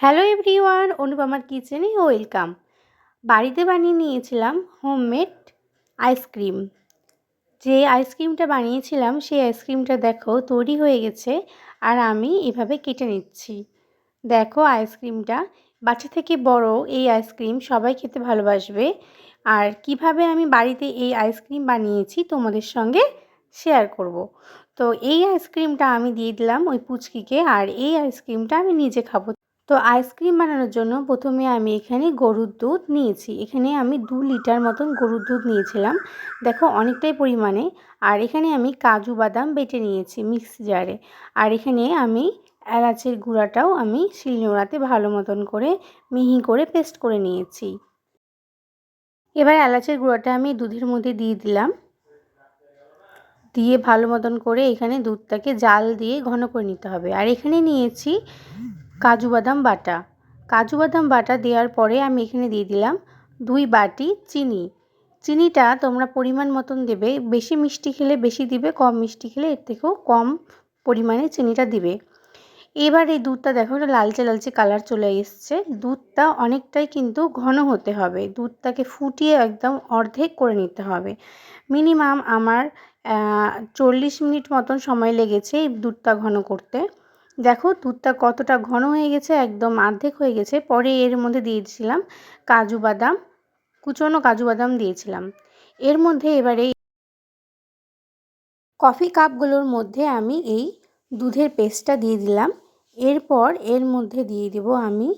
Hello everyone, অনুপমার কিচেনে welcome. বাড়িতে বানিয়ে নিয়েছিলাম হোমমেড আইসক্রিম। যে আইসক্রিমটা বানিয়েছিলাম সেই আইসক্রিমটা দেখো তৈরি হয়ে গেছে, আর আমি এভাবে কেটে নিচ্ছি। দেখো আইসক্রিমটা, বাচ্চা থেকে বড় এই আইসক্রিম সবাই খেতে ভালোবাসবে। আর কিভাবে আমি বাড়িতে এই আইসক্রিম বানিয়েছি তোমাদের সঙ্গে শেয়ার করব। তো এই আইসক্রিমটা আমি দিয়ে দিলাম ওই পুচকিকে, আর এই আইসক্রিমটা আমি নিজে খাবো। তো আইসক্রিম বানানোর জন্য প্রথমে আমি এখানে গরুর দুধ নিয়েছি। এখানে আমি 2 লিটার মতন গরুর দুধ নিয়েছিলাম, দেখো অনেকটাই পরিমাণে। আর এখানে আমি কাজু বাদাম বেটে নিয়েছি মিক্সি জারে। আর এখানে আমি এলাচের গুঁড়াটাও আমি শিলনোড়াতে ভালো মতন করে মিহি করে পেস্ট করে নিয়েছি। এবার এলাচের গুঁড়াটা আমি দুধের মধ্যে দিয়ে দিলাম, দিয়ে ভালো মতন করে এখানে দুধটাকে জাল দিয়ে ঘন করে নিতে হবে। আর এখানে নিয়েছি কাজু বাদাম বাটা। কাজু বাদাম বাটা দেওয়ার পরে আমি এখানে দিয়ে দিলাম 2 বাটি চিনি। চিনিটা তোমরা পরিমাণ মতন দেবে, বেশি মিষ্টি খেলে বেশি দিবে, কম মিষ্টি খেলে এর থেকেও কম পরিমাণে চিনিটা দিবে। এবার এই দুধটা দেখো একটা লালচে লালচে কালার চলে এসছে। দুধটা অনেকটাই কিন্তু ঘন হতে হবে, দুধটাকে ফুটিয়ে একদম অর্ধেক করে নিতে হবে। মিনিমাম আমার 40 মিনিট মতন সময় লেগেছে এই দুধটা ঘন করতে। দেখো দুধটা কতটা ঘন হয়ে গেছে, একদম অর্ধেক হয়ে গেছে। পরে এর মধ্যে দিয়েছিলাম কাজু বাদাম, কুচনো কাজু বাদাম দিয়েছিলাম। এর মধ্যে এবারে কফি কাপগুলোর মধ্যে আমি এই দুধের পেস্টটা দিয়ে দিলাম। এরপর এর মধ্যে দিয়ে দেব আমি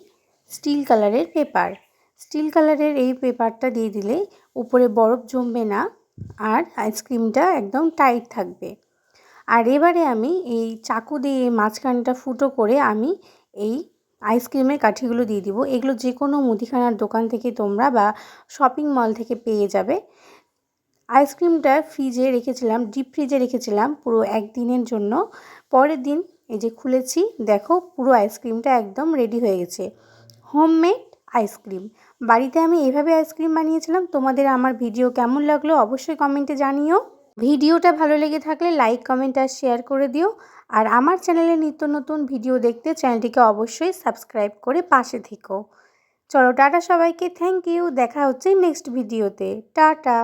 স্টিল কালারের পেপার। স্টিল কালারের এই পেপারটা দিয়ে দিলে উপরে বরফ জমবে না, আর আইসক্রিমটা একদম টাইট থাকবে। আর এবারে আমি এই চাকু দিয়ে মাঝখানটা ফুটো করে আমি এই আইসক্রিমের কাঠিগুলো দিয়ে দিব। এগুলো যে কোনো মুদিখানার দোকান থেকে তোমরা বা শপিং মল থেকে পেয়ে যাবে। আইসক্রিমটা ফ্রিজে রেখেছিলাম, ডিপ ফ্রিজে রেখেছিলাম পুরো 1 দিনের জন্য। পরের দিন এই যে খুলেছি, দেখো পুরো আইসক্রিমটা একদম রেডি হয়ে গেছে। Homemade ice cream. বাড়িতে আমি এভাবে আইসক্রিম বানিয়েছিলাম। তোমাদের আমার ভিডিও কেমন লাগলো অবশ্যই কমেন্টে জানিও। ভিডিওটা ভালো লেগে থাকলে লাইক, কমেন্ট আর শেয়ার করে দিও। আর আমার চ্যানেলে নিত্য নতুন ভিডিও দেখতে চ্যানেলটিকে অবশ্যই সাবস্ক্রাইব করে পাশে থেকো। চলো টাটা সবাইকে, থ্যাংক ইউ। দেখা হচ্ছে নেক্সট ভিডিওতে। টাটা।